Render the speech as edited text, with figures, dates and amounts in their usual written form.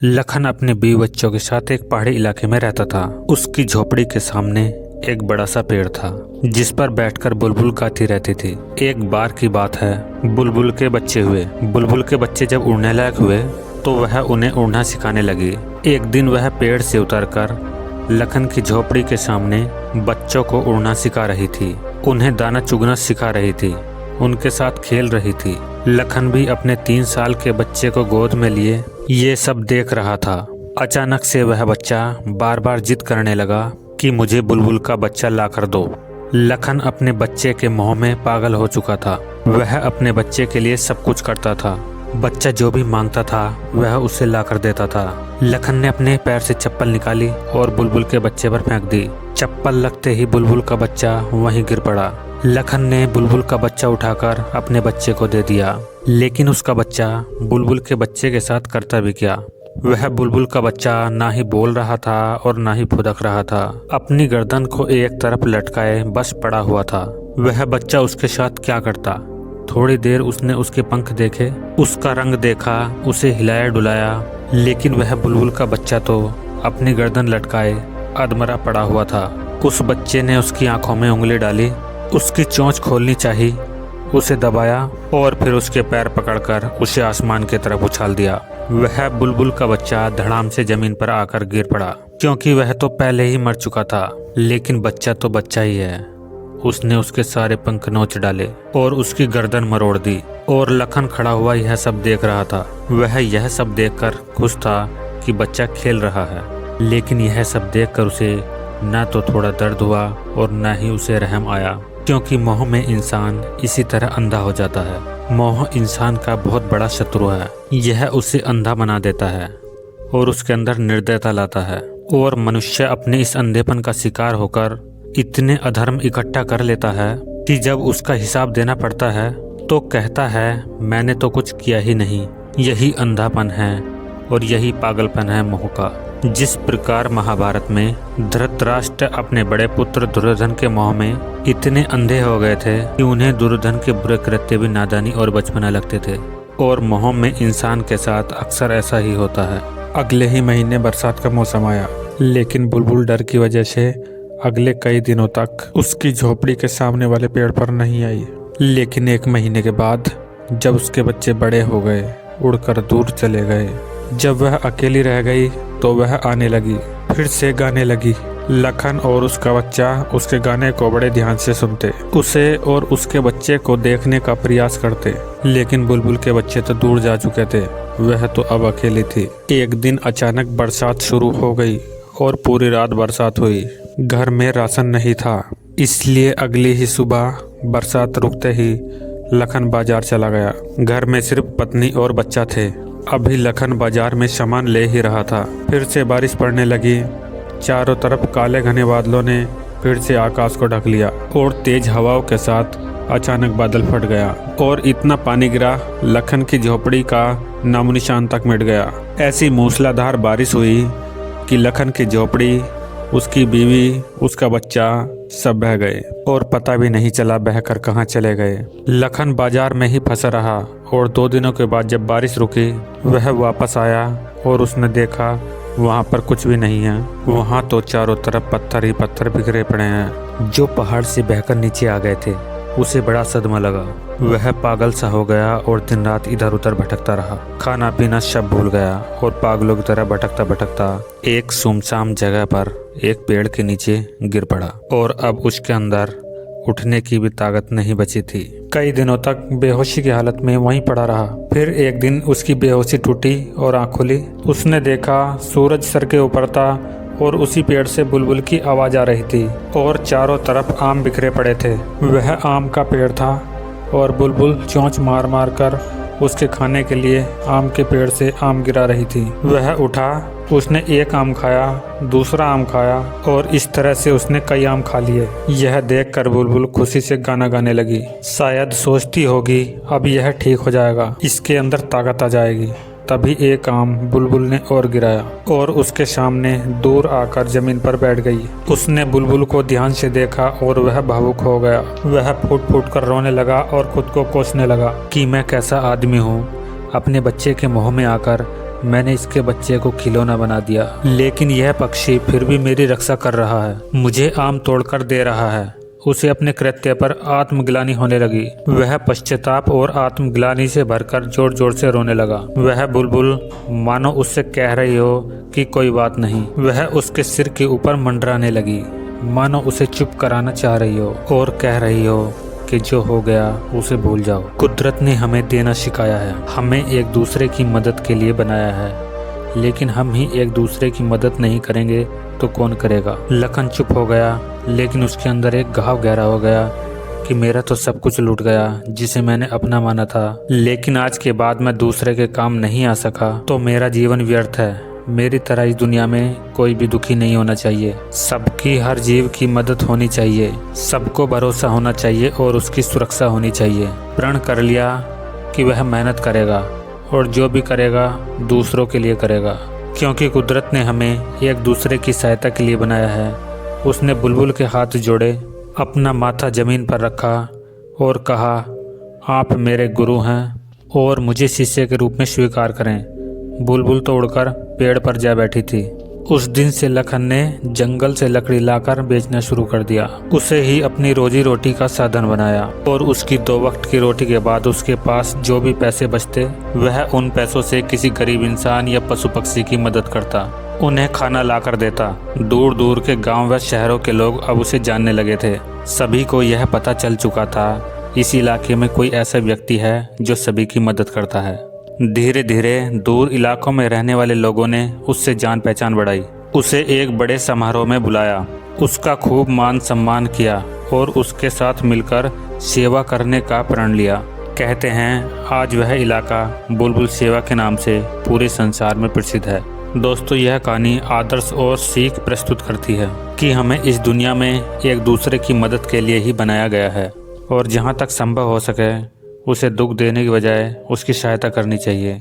लखन अपने बीवी बच्चों के साथ एक पहाड़ी इलाके में रहता था। उसकी झोपड़ी के सामने एक बड़ा सा पेड़ था जिस पर बैठकर बुलबुल गाती रहती थी। एक बार की बात है, बुलबुल के बच्चे हुए। बुलबुल के बच्चे जब उड़ने लायक हुए तो वह उन्हें उड़ना सिखाने लगी। एक दिन वह पेड़ से उतरकर लखन की झोपड़ी के सामने बच्चों को उड़ना सिखा रही थी, उन्हें दाना चुगना सिखा रही थी, उनके साथ खेल रही थी। लखन भी अपने 3 साल के बच्चे को गोद में लिए ये सब देख रहा था। अचानक से वह बच्चा बार बार जिद करने लगा कि मुझे बुलबुल का बच्चा लाकर दो। लखन अपने बच्चे के मोह में पागल हो चुका था। वह अपने बच्चे के लिए सब कुछ करता था। बच्चा जो भी मांगता था वह उसे लाकर देता था। लखन ने अपने पैर से चप्पल निकाली और बुलबुल के बच्चे पर फेंक दी। चप्पल लगते ही बुलबुल का बच्चा वहीं गिर पड़ा। लखन ने बुलबुल का बच्चा उठाकर अपने बच्चे को दे दिया, लेकिन उसका बच्चा बुलबुल के बच्चे के साथ करता भी क्या। वह बुलबुल का बच्चा ना ही बोल रहा था और ना ही फुदक रहा था। अपनी गर्दन को एक तरफ लटकाए बस पड़ा हुआ था। वह बच्चा उसके साथ क्या करता। थोड़ी देर उसने उसके पंख देखे, उसका रंग देखा, उसे हिलाया डुलाया, लेकिन वह बुलबुल का बच्चा तो अपनी गर्दन लटकाए अधमरा पड़ा हुआ था। उस बच्चे ने उसकी आंखों में उंगली डाली, उसकी चोंच खोलनी चाहिए, उसे दबाया और फिर उसके पैर पकड़कर उसे आसमान की तरफ उछाल दिया। वह बुलबुल का बच्चा धड़ाम से जमीन पर आकर गिर पड़ा, क्योंकि वह तो पहले ही मर चुका था। लेकिन बच्चा तो बच्चा ही है। उसने उसके सारे पंख नोच डाले और उसकी गर्दन मरोड़ दी, और लखन खड़ा हुआ यह सब देख रहा था। वह यह सब देखकर खुश था कि बच्चा खेल रहा है, लेकिन यह सब देखकर उसे न तो थोड़ा दर्द हुआ और न ही उसे रहम आया, क्योंकि मोह में इंसान इसी तरह अंधा हो जाता है। मोह इंसान का बहुत बड़ा शत्रु है। यह उसे अंधा बना देता है और उसके अंदर निर्दयता लाता है, और मनुष्य अपने इस अंधेपन का शिकार होकर इतने अधर्म इकट्ठा कर लेता है कि जब उसका हिसाब देना पड़ता है तो कहता है मैंने तो कुछ किया ही नहीं। यही अंधापन है और यही पागलपन है मोह का। जिस प्रकार महाभारत में धृतराष्ट्र अपने बड़े पुत्र दुर्योधन के मोह में इतने अंधे हो गए थे कि उन्हें दुर्योधन के बुरे कृत्य भी नादानी और बचपना लगते थे, और मोह में इंसान के साथ अक्सर ऐसा ही होता है। अगले ही महीने बरसात का मौसम आया, लेकिन बुलबुल डर की वजह से अगले कई दिनों तक उसकी झोपड़ी के सामने वाले पेड़ पर नहीं आई। लेकिन 1 महीने के बाद जब उसके बच्चे बड़े हो गए, उड़कर दूर चले गए, जब वह अकेली रह गई तो वह आने लगी, फिर से गाने लगी। लखन और उसका बच्चा उसके गाने को बड़े ध्यान से सुनते, उसे और उसके बच्चे को देखने का प्रयास करते। लेकिन बुलबुल के बच्चे तो दूर जा चुके थे, वह तो अब अकेली थी। एक दिन अचानक बरसात शुरू हो गई और पूरी रात बरसात हुई। घर में राशन नहीं था, इसलिए अगली ही सुबह बरसात रुकते ही लखन बाजार चला गया। घर में सिर्फ पत्नी और बच्चा थे। अभी लखन बाजार में सामान ले ही रहा था, फिर से बारिश पड़ने लगी। चारों तरफ काले घने बादलों ने फिर से आकाश को ढक लिया, और तेज हवाओं के साथ अचानक बादल फट गया और इतना पानी गिरा लखन की झोपड़ी का नामोनिशान तक मिट गया। ऐसी मूसलाधार बारिश हुई कि लखन की झोपड़ी, उसकी बीवी, उसका बच्चा सब बह गए और पता भी नहीं चला बहकर कहाँ चले गए। लखन बाजार में ही फंसा रहा, और 2 दिनों के बाद जब बारिश रुकी वह वापस आया और उसने देखा वहाँ पर कुछ भी नहीं है। वहाँ तो चारों तरफ पत्थर ही पत्थर बिखरे पड़े हैं जो पहाड़ से बहकर नीचे आ गए थे। उसे बड़ा सदमा लगा। वह पागल सा हो गया और दिन रात इधर उधर भटकता रहा। खाना पीना सब भूल गया और पागलों की तरह भटकता भटकता एक सुनसान जगह पर एक पेड़ के नीचे गिर पड़ा, और अब उसके अंदर उठने की भी ताकत नहीं बची थी। कई दिनों तक बेहोशी की हालत में वहीं पड़ा रहा। फिर एक दिन उसकी बेहोशी टूटी और आँख खुली। उसने देखा सूरज सर के ऊपर था और उसी पेड़ से बुलबुल की आवाज़ आ रही थी, और चारों तरफ आम बिखरे पड़े थे। वह आम का पेड़ था और बुलबुल चोंच मार मार कर उसके खाने के लिए आम के पेड़ से आम गिरा रही थी। वह उठा, उसने एक आम खाया, दूसरा आम खाया, और इस तरह से उसने कई आम खा लिए। यह देखकर बुलबुल खुशी से गाना गाने लगी। शायद सोचती होगी अब यह ठीक हो जाएगा, इसके अंदर ताकत आ जाएगी। तभी एक आम बुलबुल ने और गिराया और उसके सामने दूर आकर जमीन पर बैठ गई। उसने बुलबुल को ध्यान से देखा और वह भावुक हो गया। वह फूट फूट कर रोने लगा और खुद को कोसने लगा कि मैं कैसा आदमी हूँ, अपने बच्चे के मोह में आकर मैंने इसके बच्चे को खिलौना बना दिया, लेकिन यह पक्षी फिर भी मेरी रक्षा कर रहा है, मुझे आम तोड़कर दे रहा है। उसे अपने कृत्य पर आत्मग्लानि होने लगी। वह पश्चाताप और आत्मग्लानि से भरकर जोर जोर से रोने लगा। वह बुलबुल मानो उससे कह रही हो कि कोई बात नहीं। वह उसके सिर के ऊपर मंडराने लगी, मानो उसे चुप कराना चाह रही हो और कह रही हो कि जो हो गया उसे भूल जाओ। कुदरत ने हमें देना सिखाया है, हमें एक दूसरे की मदद के लिए बनाया है, लेकिन हम ही एक दूसरे की मदद नहीं करेंगे तो कौन करेगा। लखन चुप हो गया, लेकिन उसके अंदर एक घाव गहरा हो गया कि मेरा तो सब कुछ लूट गया जिसे मैंने अपना माना था, लेकिन आज के बाद मैं दूसरे के काम नहीं आ सका तो मेरा जीवन व्यर्थ है। मेरी तरह इस दुनिया में कोई भी दुखी नहीं होना चाहिए। सबकी, हर जीव की मदद होनी चाहिए, सबको भरोसा होना चाहिए और उसकी सुरक्षा होनी चाहिए। प्रण कर लिया कि वह मेहनत करेगा और जो भी करेगा दूसरों के लिए करेगा, क्योंकि कुदरत ने हमें एक दूसरे की सहायता के लिए बनाया है। उसने बुलबुल के हाथ जोड़े, अपना माथा जमीन पर रखा और कहा, आप मेरे गुरु हैं और मुझे शिष्य के रूप में स्वीकार करें। बुलबुल तो उड़कर पेड़ पर जा बैठी थी। उस दिन से लखन ने जंगल से लकड़ी लाकर बेचना शुरू कर दिया। उसे ही अपनी रोजी रोटी का साधन बनाया और उसकी 2 वक्त की रोटी के बाद उसके पास जो भी पैसे बचते वह उन पैसों से किसी गरीब इंसान या पशु पक्षी की मदद करता, उन्हें खाना लाकर देता। दूर दूर के गांव व शहरों के लोग अब उसे जानने लगे थे। सभी को यह पता चल चुका था इस इलाके में कोई ऐसा व्यक्ति है जो सभी की मदद करता है। धीरे धीरे दूर इलाकों में रहने वाले लोगों ने उससे जान पहचान बढ़ाई। उसे एक बड़े समारोह में बुलाया, उसका खूब मान सम्मान किया और उसके साथ मिलकर सेवा करने का प्रण लिया। कहते हैं आज वह इलाका बुलबुल सेवा के नाम से पूरे संसार में प्रसिद्ध है। दोस्तों, यह कहानी आदर्श और सीख प्रस्तुत करती है कि हमें इस दुनिया में एक दूसरे की मदद के लिए ही बनाया गया है और जहाँ तक संभव हो सके उसे दुख देने की बजाय उसकी सहायता करनी चाहिए।